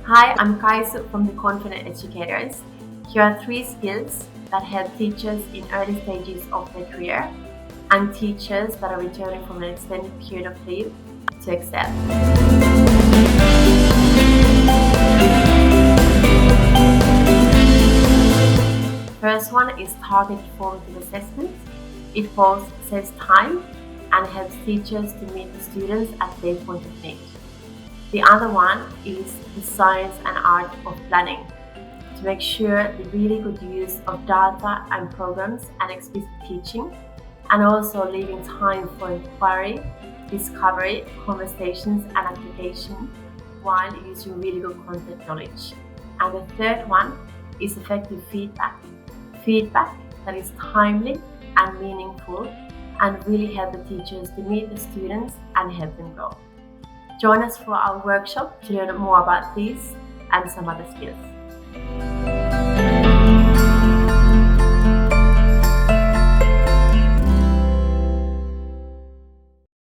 Hi, I'm Kaisu from the Confident Educators. Here are 3 skills that help teachers in early stages of their career and teachers that are returning from an extended period of leave to excel. First one is targeted formative assessment. It saves time and helps teachers to meet the students at their point of need. The other one is the science and art of planning, to make sure the really good use of data and programs and explicit teaching, and also leaving time for inquiry, discovery, conversations, and application while using really good content knowledge. And the third one is effective feedback. Feedback that is timely and meaningful and really help the teachers to meet the students and help them grow. Join us for our workshop to learn more about these and some other skills.